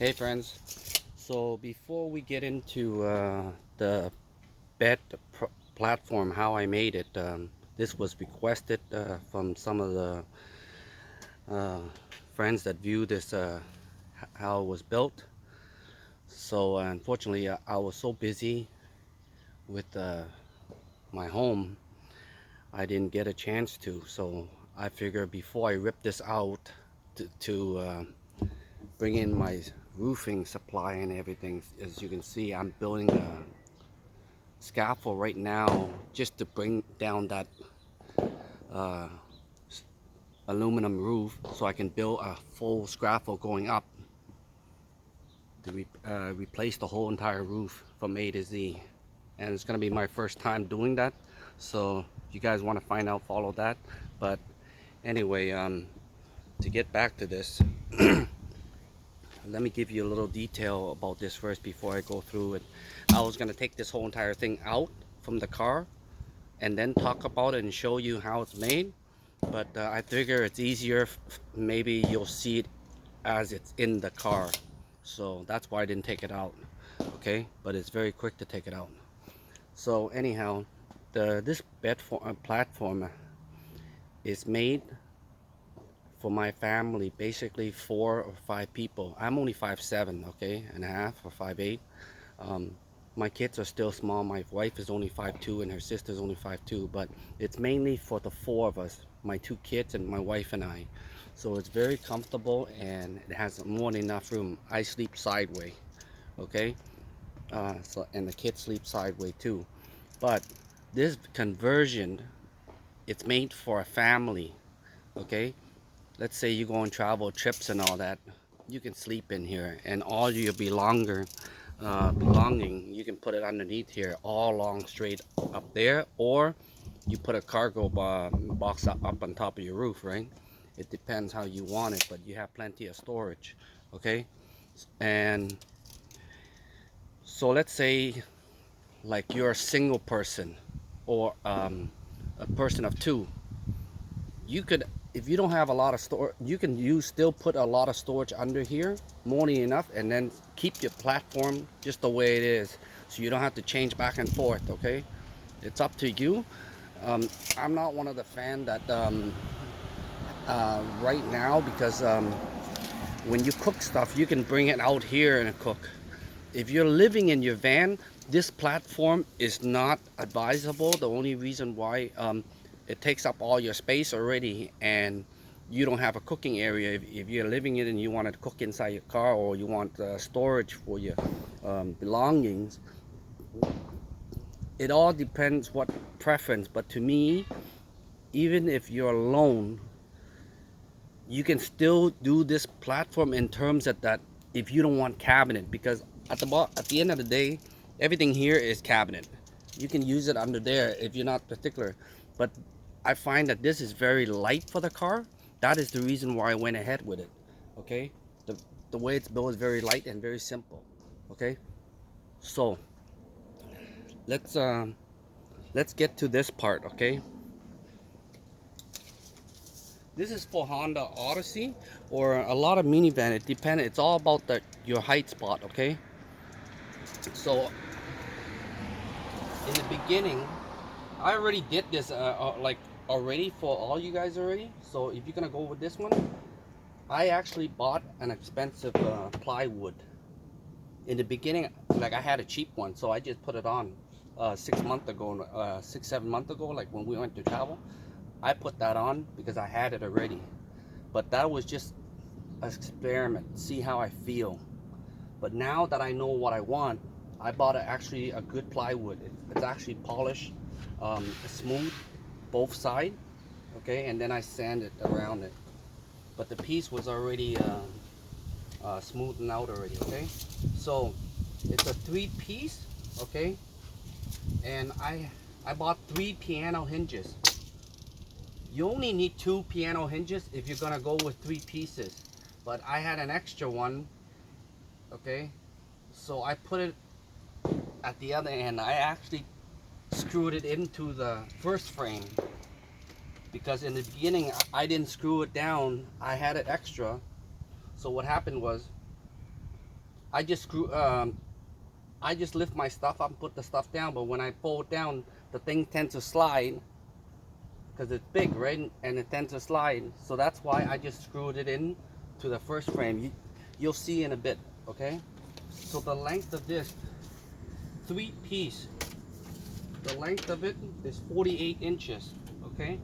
Hey friends, so before we get into the bed platform, how I made it, this was requested from some of the uh, friends that view this, how it was built. So unfortunately, I was so busy with my home, I didn't get a chance to. So I figured before I rip this out to bring in my roofing supply and everything, as you can see, I'm building a scaffold right now just to bring down that uh, aluminum roof so I can build a full scaffold going up to replace the whole entire roof from A to Z. And it's going to be my first time doing that, so if you guys want to find out, follow that. But anyway, to get back to this, let me give you a little detail about this first before I go through it. I was going to take this whole entire thing out from the car and then talk about it and show you how it's made, but I figure it's easier maybe you'll see it as it's in the car, so that's why I didn't take it out. Okay, but it's very quick to take it out. So anyhow, this bed platform is made for my family, basically 4 or 5 people. I'm only 5'7", okay, and a half, or 5'8". My kids are still small. My wife is only 5'2", and her sister's only 5'2", but it's mainly for the 4 of us, my 2 kids and my wife and I. So it's very comfortable and it has more than enough room. I sleep sideways, okay? And the kids sleep sideways too. But this conversion, it's made for a family, okay? Let's say you go on travel trips and all that, you can sleep in here, and all your belonging, you can put it underneath here, all along straight up there, or you put a cargo box up on top of your roof, right? It depends how you want it, but you have plenty of storage, okay? And so let's say like you're a single person, or a person of 2. You could, if you don't have a lot of storage, you can still put a lot of storage under here, more than enough, and then keep your platform just the way it is, so you don't have to change back and forth. Okay, it's up to you. I'm not one of the fan that right now, because when you cook stuff, you can bring it out here and cook. If you're living in your van, this platform is not advisable. The only reason why, it takes up all your space already, and you don't have a cooking area. If you're living in it and you want to cook inside your car, or you want storage for your belongings, it all depends what preference. But to me, even if you're alone, you can still do this platform in terms of that, if you don't want cabinet, because at the end of the day, everything here is cabinet. You can use it under there if you're not particular, but I find that this is very light for the car. That is the reason why I went ahead with it. Okay, the way it's built is very light and very simple. Okay, so let's get to this part. Okay, this is for Honda Odyssey or a lot of minivan. It depends. It's all about your height spot. Okay, so in the beginning, I already did this like already for all you guys already. So if you're gonna go with this one, I actually bought an expensive plywood. In the beginning, like I had a cheap one, so I just put it on 6 months ago, 6, 7 months ago, like when we went to travel. I put that on because I had it already. But that was just an experiment, see how I feel. But now that I know what I want, I bought actually a good plywood. It's actually polished, smooth, both sides. Okay, and then I sanded around it. But the piece was already smoothed out already. Okay, so it's a 3-piece. Okay, and I bought 3 piano hinges. You only need 2 piano hinges if you're gonna go with 3 pieces. But I had an extra one. Okay, so I put it at the other end. I actually screwed it into the first frame, because in the beginning I didn't screw it down. I had it extra. So what happened was, I just screw I just lift my stuff up and put the stuff down, but when I pull it down, the thing tends to slide because it's big, right? And it tends to slide. So that's why I just screwed it in to the first frame. You'll see in a bit, okay? So the length of this 3-piece, the length of it is 48 inches, okay?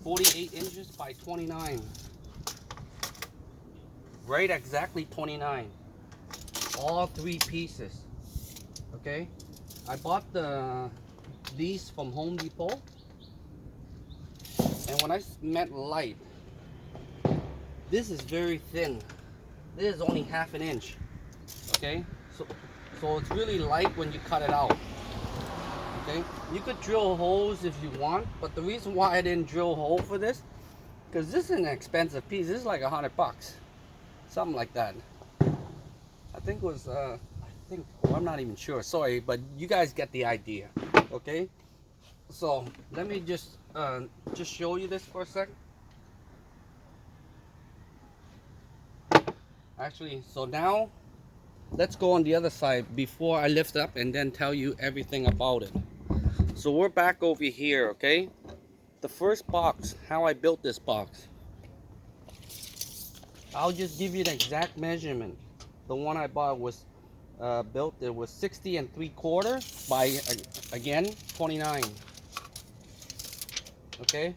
48 inches by 29. Right, exactly 29. All 3 pieces, okay? I bought these from Home Depot, and when I meant light, this is very thin. This is only half an inch, okay? So it's really light when you cut it out, okay? You could drill holes if you want, but the reason why I didn't drill a hole for this, because this is an expensive piece. This is like $100, something like that. I think it was, well, I'm not even sure, sorry, but you guys get the idea, okay? So let me just show you this for a second. Actually, so now let's go on the other side before I lift up and then tell you everything about it. So we're back over here, okay? The first box, how I built this box. I'll just give you the exact measurement. The one I bought was built, it was 60 3/4 by, again, 29. Okay?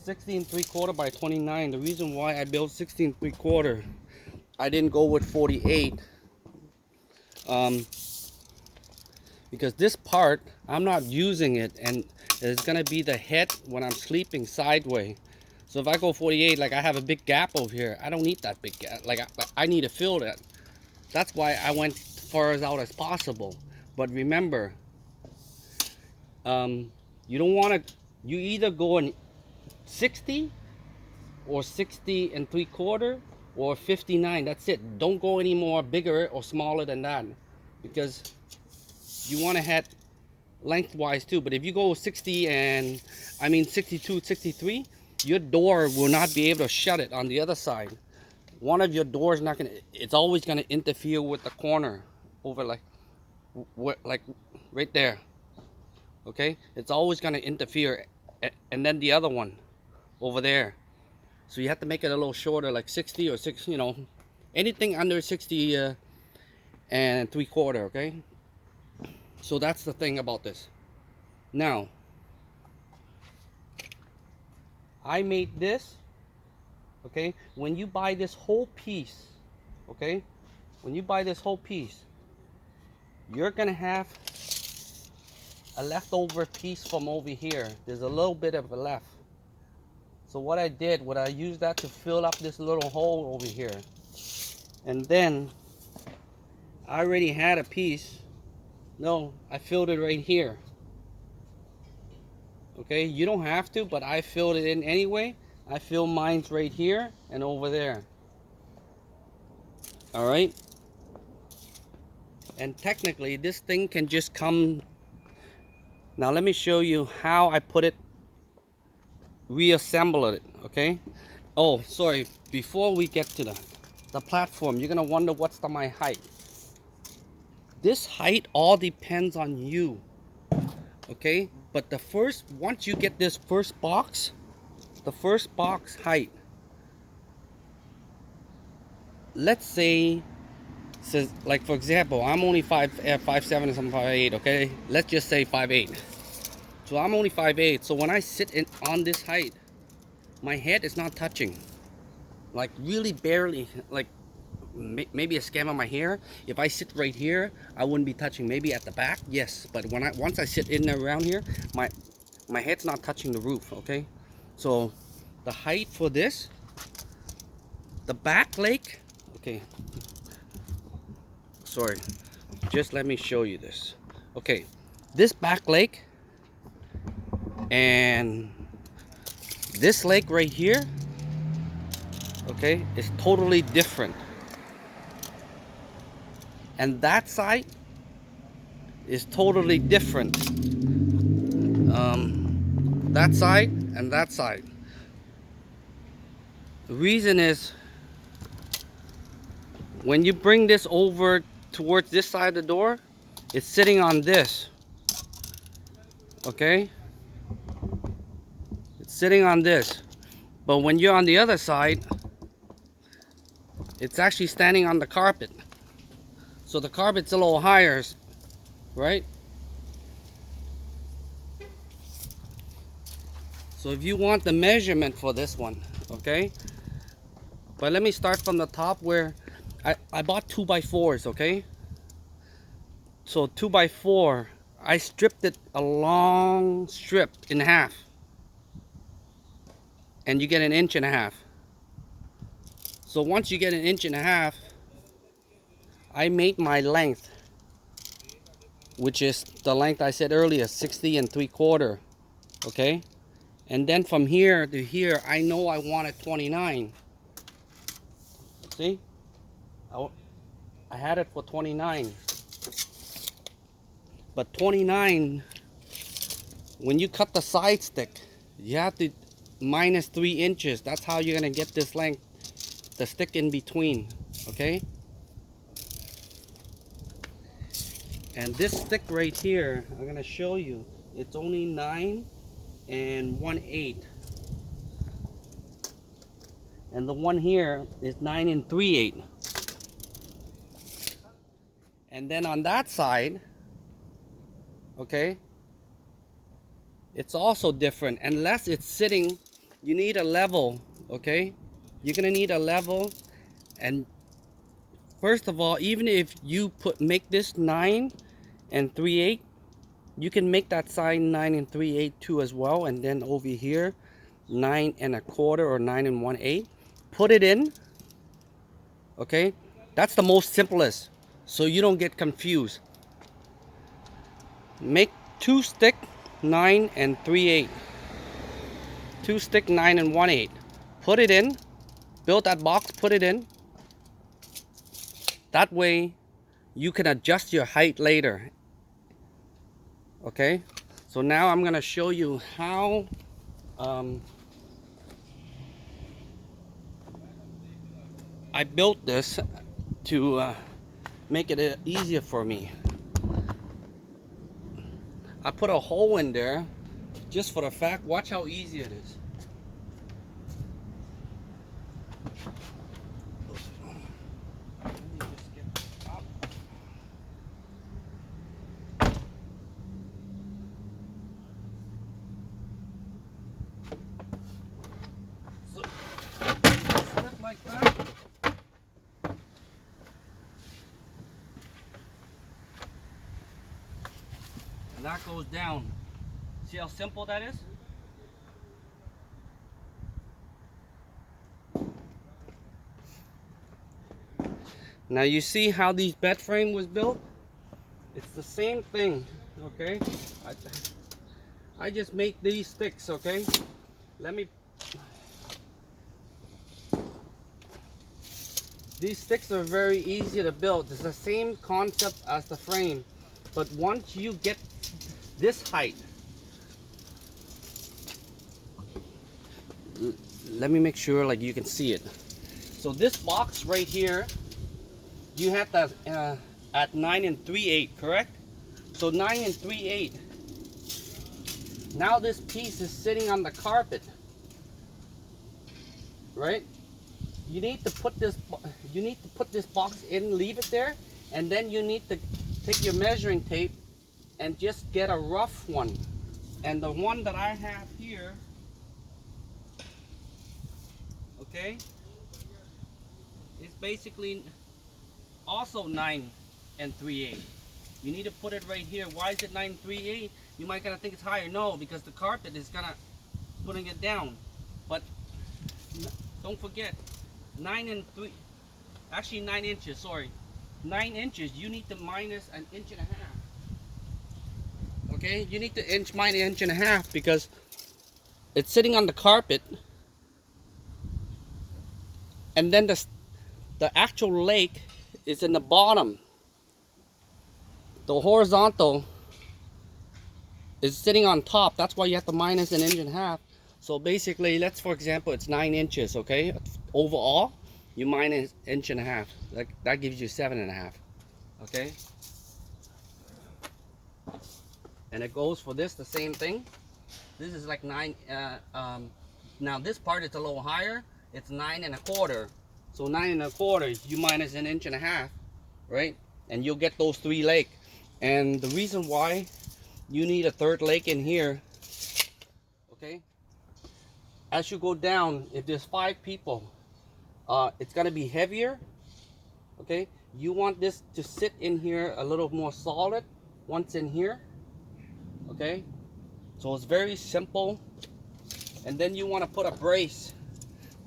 60 3/4 by 29. The reason why I built 60 3/4, I didn't go with 48. Because this part, I'm not using it, and it's gonna be the head when I'm sleeping sideways. So if I go 48, like I have a big gap over here, I don't need that big gap. Like I need to fill that. That's why I went as far out as possible. But remember, you don't want to. You either go in 60 or 60 3/4 or 59. That's it. Don't go any more bigger or smaller than that, because you want to head lengthwise too. But if you go 60 and 62, 63, your door will not be able to shut it on the other side. One of your doors not gonna, it's always gonna interfere with the corner over like right there. Okay, it's always gonna interfere, and then the other one over there. So you have to make it a little shorter, like 60 or 6, anything under 60 and 3/4. Okay, so that's the thing about this. Now I made this, okay? When you buy this whole piece, okay? When you buy this whole piece, you're gonna have a leftover piece from over here. There's a little bit of a left. So what I did, I used that to fill up this little hole over here. And then I already had a piece. No, I filled it right here. Okay, you don't have to, but I filled it in anyway. I filled mine's right here and over there. All right. And technically, this thing can just come. Now let me show you how I put it, reassemble it. Okay. Oh, sorry. Before we get to the platform, you're gonna wonder what's my height. This height all depends on you. Okay. But once you get this first box, the first box height, let's say, says, like for example, I'm only 5'7" and some 5'8", okay? Let's just say 5'8". So I'm only 5'8", so when I sit on this height, my head is not touching. Like really barely, like maybe a scan of my hair. If I sit right here, I wouldn't be touching. Maybe at the back, yes. But once I sit in there around here, my head's not touching the roof, okay? So the height for this, the back leg, okay, sorry, just let me show you this. Okay, this back leg and this leg right here, okay, is totally different. And that side is totally different. That side and that side. The reason is when you bring this over towards this side of the door, it's sitting on this. Okay? It's sitting on this. But when you're on the other side, it's actually standing on the carpet. So the carpet's a little higher, right? So if you want the measurement for this one, okay? But let me start from the top where I bought 2x4s, okay? So 2x4, I stripped it a long strip in half. And you get an inch and a half. So once you get an inch and a half, I made my length, which is the length I said earlier, 60 3/4, okay? And then from here to here, I know I wanted 29. See? I had it for 29. But 29, when you cut the side stick, you have to minus 3 inches. That's how you're gonna get this length, the stick in between, okay? And this stick right here, I'm gonna show you, it's only 9 1/8. And the one here is 9 3/8. And then on that side, okay, it's also different. Unless it's sitting, you need a level, okay? You're gonna need a level. And first of all, even if you make this 9 3/8, you can make that side 9 3/8 too as well. And then over here, 9 1/4 or 9 1/8. Put it in, okay? That's the most simplest, so you don't get confused. Make 2 stick 9 3/8. 2 stick 9 1/8. Put it in, build that box, put it in. That way you can adjust your height later. Okay, so now I'm gonna show you how I built this to make it easier for me. I put a hole in there just for the fact, watch how easy it is. So, slip like that. And that goes down. See how simple that is? Now you see how these bed frame was built? It's the same thing, okay? I just make these sticks, okay? These sticks are very easy to build. It's the same concept as the frame. But once you get this height, let me make sure like you can see it. So this box right here, you have that at 9 3/8, correct? So 9 3/8. Now this piece is sitting on the carpet, right? You need to put this box in, leave it there, and then you need to take your measuring tape and just get a rough one. And the one that I have here, okay, is basically also 9 3/8. You need to put it right here. Why is it 9 3/8? You might gonna think it's higher. No, because the carpet is gonna putting it down. But don't forget, 9 inches, sorry. 9 inches, you need to minus an inch and a half. Okay, you need to minus an inch and a half because it's sitting on the carpet. And then the actual lake is in the bottom. The horizontal is sitting on top. That's why you have to minus an inch and a half. So basically, for example, it's 9 inches, okay, overall. you minus inch and a half. That gives you 7.5. Okay. And it goes for this the same thing. This is like 9. Now this part is a little higher. It's 9.25. So 9.25, you minus an inch and a half, right? And you'll get those 3 legs. And the reason why you need a third leg in here, okay? As you go down, if there's 5 people, it's gonna be heavier, okay? You want this to sit in here a little more solid once in here, okay? So it's very simple. And then you want to put a brace.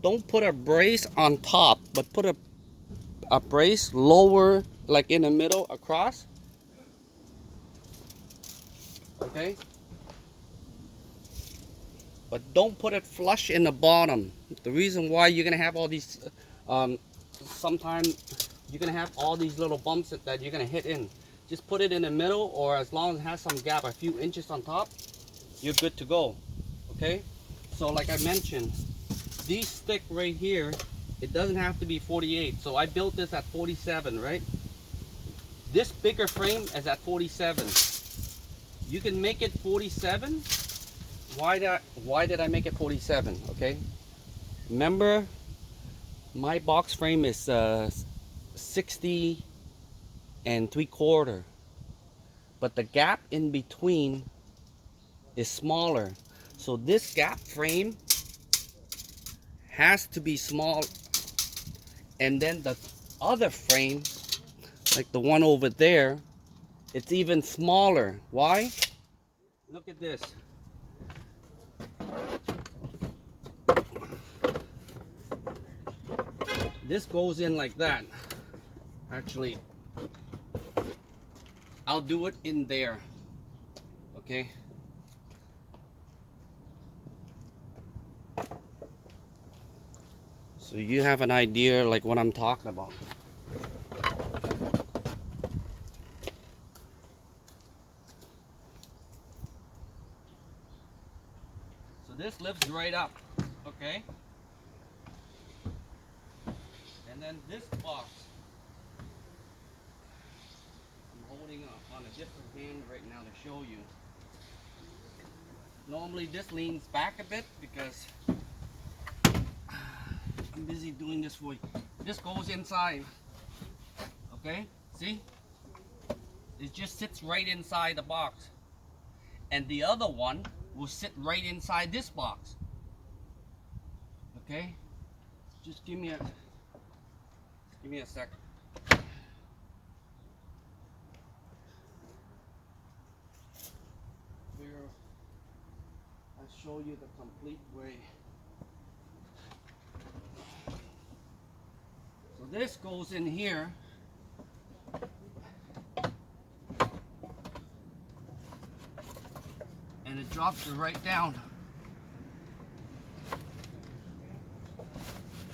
Don't put a brace on top, but put a brace lower, like in the middle across, okay? But don't put it flush in the bottom. The reason why you're gonna have all these, sometimes you're gonna have all these little bumps that you're gonna hit in. Just put it in the middle, or as long as it has some gap, a few inches on top, you're good to go. Okay, so like I mentioned, these stick right here, it doesn't have to be 48. So I built this at 47, right? This bigger frame is at 47. You can make it 47. Why did I make it 47? Okay, remember my box frame is 60 3/4, but the gap in between is smaller. So this gap frame has to be small, and then the other frame, like the one over there, it's even smaller. Why? Look at this. This goes in like that. Actually, I'll do it in there. Okay. So you have an idea like what I'm talking about. So this lifts right up, okay? And then this box, I'm holding on a different hand right now to show you. Normally this leans back a bit because I'm busy doing this for you. This goes inside, okay? See? It just sits right inside the box. And the other one will sit right inside this box. Okay? Just give me a sec. Here, I'll show you the complete way. So this goes in here. And it drops it right down.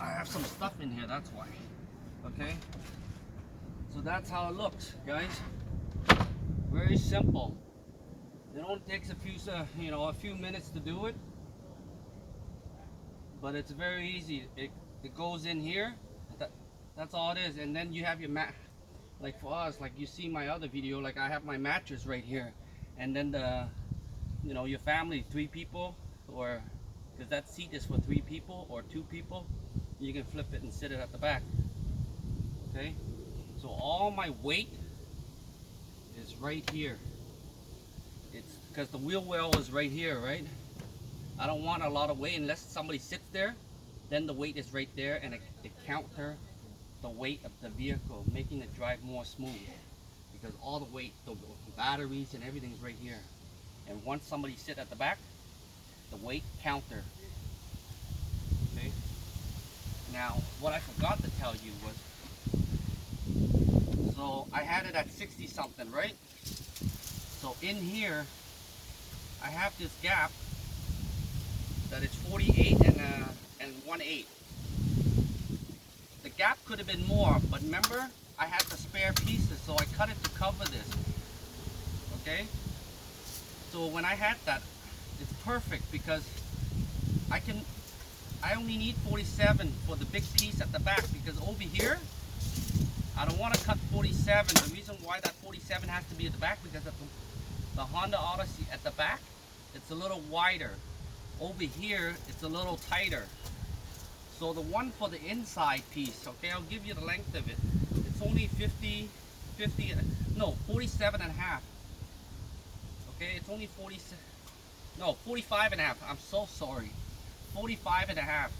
I have some stuff in here, that's why. Okay? So that's how it looks, guys. Very simple. It only takes a few minutes to do it. But it's very easy. It goes in here. That's all it is. And then you have your mat. Like for us, like you see my other video, like I have my mattress right here. And then your family, 3 people, or because that seat is for 3 people or 2 people, you can flip it and sit it at the back. Okay, so all my weight is right here. It's because the wheel well is right here, right? I don't want a lot of weight unless somebody sits there. Then the weight is right there, and it counter the weight of the vehicle, making it drive more smooth. Because all the weight, the batteries and everything's right here. And once somebody sit at the back, the weight counter. Okay. Now, what I forgot to tell you was, so I had it at 60 something, right? So in here, I have this gap that is 48 and 1/8. The gap could have been more, but remember, I had the spare pieces, so I cut it to cover this. Okay? So when I had that, it's perfect because I can I only need 47 for the big piece at the back, because over here I don't want to cut 47. The reason why that 47 has to be at the back, because at the Honda Odyssey at the back, it's a little wider. Over here it's a little tighter. So the one for the inside piece, okay, I'll give you the length of it. It's only 47 and a half. Okay, it's only 45 and a half. I'm so sorry. 45 and a half.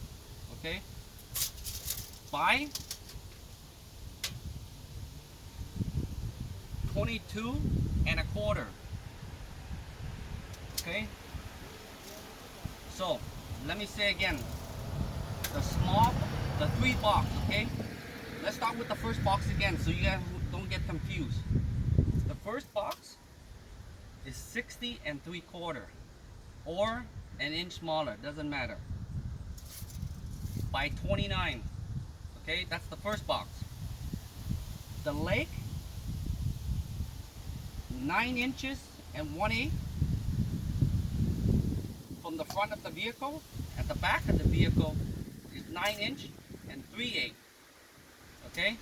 Okay, by 22 and a quarter. Okay, so let me say again, the 3 box. Okay, let's start with the first box again so you guys don't get confused. The first box is 60 and 3/4 or an inch smaller, doesn't matter, by 29. Okay, that's the first box. The leg, 9 inches and 1/8 from the front of the vehicle. At the back of the vehicle is 9 inch and 3/8. Okay,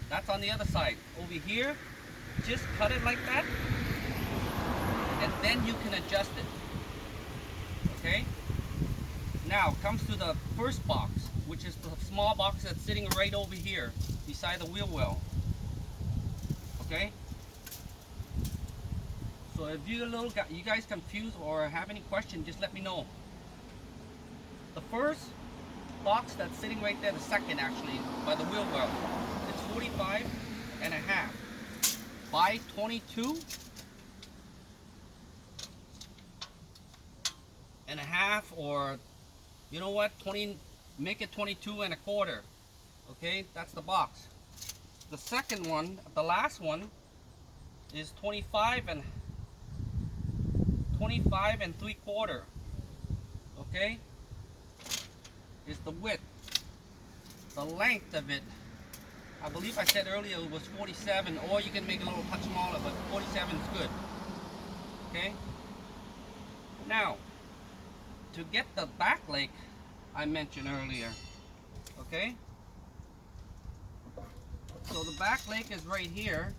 that's on the other side. Over here, just cut it like that, and then you can adjust it. Okay, now comes to the first box, which is the small box that's sitting right over here beside the wheel well. Okay, so if you guys confused or have any question, just let me know. The first box that's sitting right there, the second actually, by the wheel well, it's 45 and a half by 22 and a half, or you know what, 20, make it 22 and a quarter. Okay, that's the box. The second one, the last one, is 25 and 3/4. Okay, is the width. The length of it, I believe I said earlier it was 47, or you can make it a little touch smaller, but 47 is good. Okay, now to get the back leg I mentioned earlier. Okay, so the back leg is right here.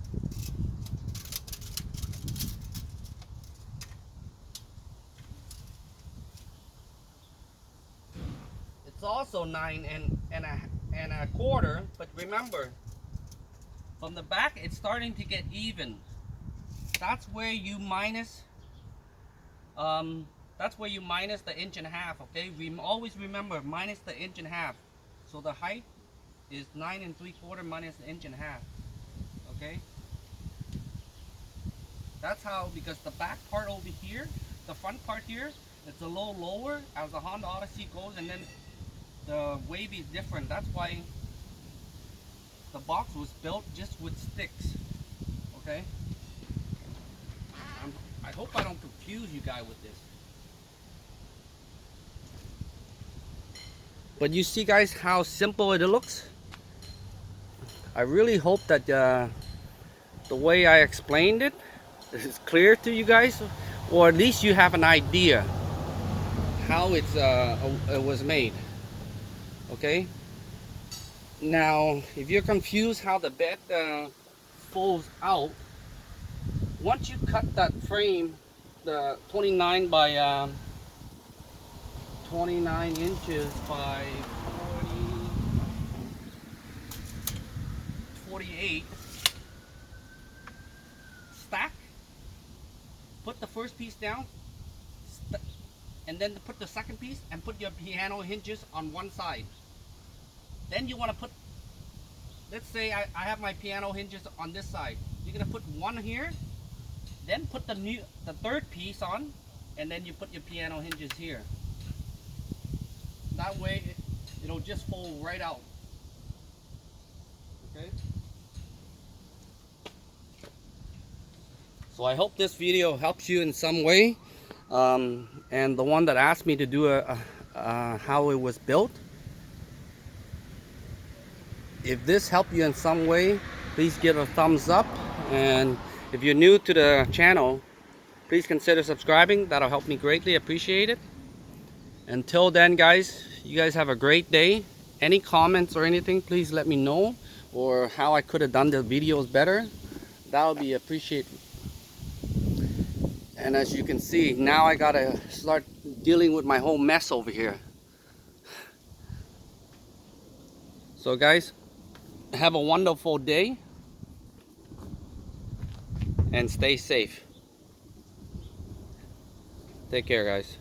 It's also 9 and a quarter, but remember, from the back it's starting to get even. That's where you minus the inch and a half. Okay, always remember, minus the inch and a half. So the height is 9 3/4 minus the inch and a half. Okay, that's how, because the back part over here, the front part here, it's a little lower as the Honda Odyssey goes, and then the wavy is different. That's why the box was built just with sticks. Okay, I hope I don't confuse you guys with this. But you see guys how simple it looks? I really hope that the way I explained it is clear to you guys, or at least you have an idea how it was made. Okay, now if you're confused how the bed folds out, once you cut that frame, the 29 by 29 inches by 48, stack, put the first piece down, and then put the second piece and put your piano hinges on one side. Then you want to put, let's say I have my piano hinges on this side. You're going to put one here, then put the third piece on, and then you put your piano hinges here. That way it'll just fold right out. Okay, so I hope this video helps you in some way, and the one that asked me to do how it was built, if this helped you in some way, please give a thumbs up, and if you're new to the channel, please consider subscribing. That'll help me greatly. Appreciate it. Until then, guys, you guys have a great day. Any comments or anything, please let me know, or how I could have done the videos better. That would be appreciated. And as you can see, now I gotta start dealing with my whole mess over here. So guys, have a wonderful day and stay safe. Take care, guys.